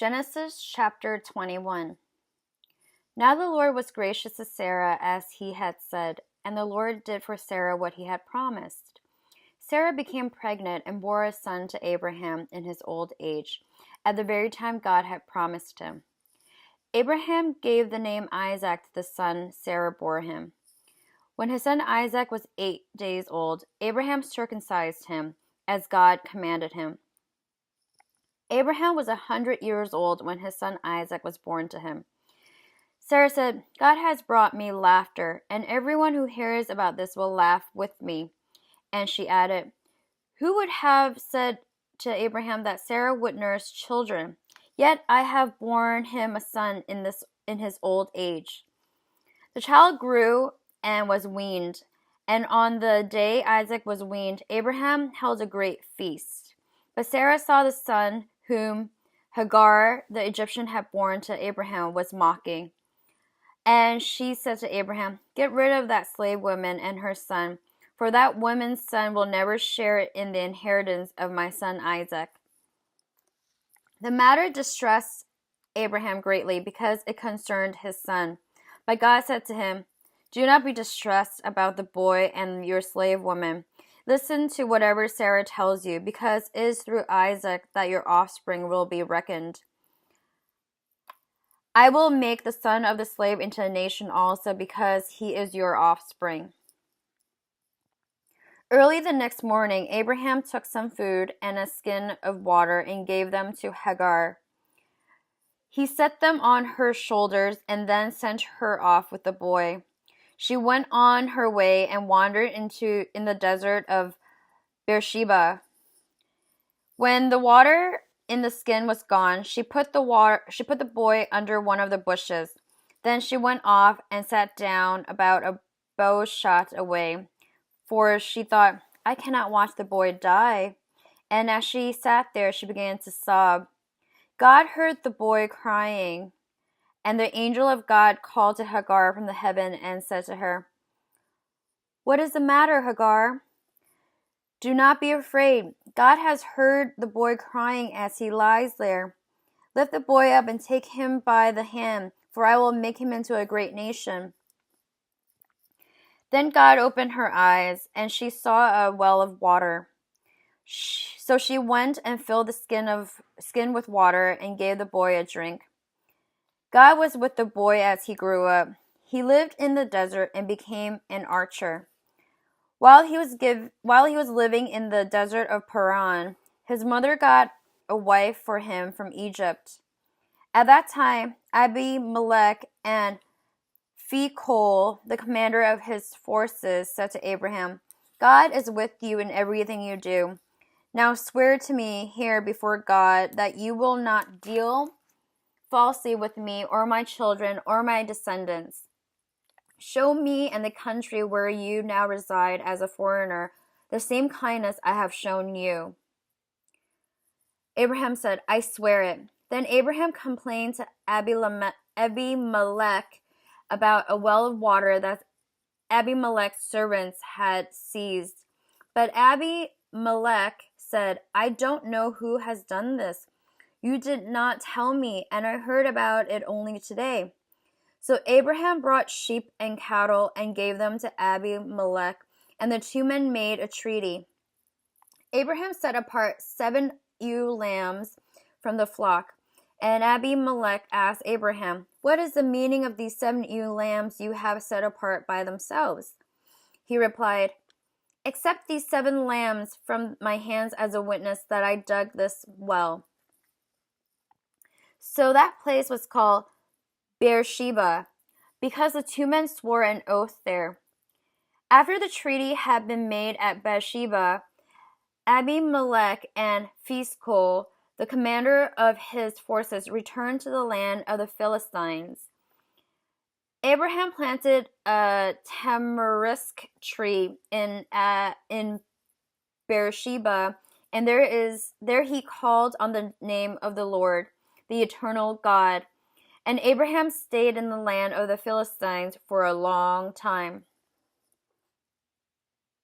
Genesis chapter 21. Now the Lord was gracious to Sarah as he had said, and the Lord did for Sarah what he had promised. Sarah became pregnant and bore a son to Abraham in his old age, at the very time God had promised him. Abraham gave the name Isaac to the son Sarah bore him. When his son Isaac was 8 days old, Abraham circumcised him, as God commanded him. Abraham was 100 years old when his son Isaac was born to him. Sarah said, God has brought me laughter, and everyone who hears about this will laugh with me. And she added, Who would have said to Abraham that Sarah would nurse children? Yet I have borne him a son in his old age. The child grew and was weaned, and on the day Isaac was weaned, Abraham held a great feast. But Sarah saw the son whom Hagar the Egyptian had borne to Abraham was mocking. And she said to Abraham, Get rid of that slave woman and her son, for that woman's son will never share in the inheritance of my son Isaac. The matter distressed Abraham greatly because it concerned his son. But God said to him, Do not be distressed about the boy and your slave woman. Listen to whatever Sarah tells you, because it is through Isaac that your offspring will be reckoned. I will make the son of the slave into a nation also, because he is your offspring. Early the next morning, Abraham took some food and a skin of water and gave them to Hagar. He set them on her shoulders and then sent her off with the boy. She went on her way and wandered in the desert of Beersheba. When the water in the skin was gone, she put the boy under one of the bushes. Then she went off and sat down about a bow shot away, for she thought, I cannot watch the boy die. And as she sat there, she began to sob. God heard the boy crying. And the angel of God called to Hagar from the heaven and said to her, What is the matter, Hagar? Do not be afraid. God has heard the boy crying as he lies there. Lift the boy up and take him by the hand, for I will make him into a great nation. Then God opened her eyes, and she saw a well of water. So she went and filled the skin with water and gave the boy a drink. God was with the boy as he grew up. He lived in the desert and became an archer. While he was living in the desert of Paran, his mother got a wife for him from Egypt. At that time, Abimelech and Phicol, the commander of his forces, said to Abraham, God is with you in everything you do. Now swear to me here before God that you will not deal falsely with me or my children or my descendants. Show me and the country where you now reside as a foreigner the same kindness I have shown you. Abraham said, I swear it. Then Abraham complained to Abimelech about a well of water that Abimelech's servants had seized. But Abimelech said, I don't know who has done this. You did not tell me, and I heard about it only today. So Abraham brought sheep and cattle and gave them to Abimelech, and the two men made a treaty. Abraham set apart 7 ewe lambs from the flock, and Abimelech asked Abraham, What is the meaning of these 7 ewe lambs you have set apart by themselves? He replied, Accept these 7 lambs from my hands as a witness that I dug this well. So that place was called Beersheba, because the two men swore an oath there. After the treaty had been made at Beersheba, Abimelech and Phicol, the commander of his forces, returned to the land of the Philistines. Abraham planted a tamarisk tree in Beersheba, and there he called on the name of the Lord, the eternal God. And Abraham stayed in the land of the Philistines for a long time.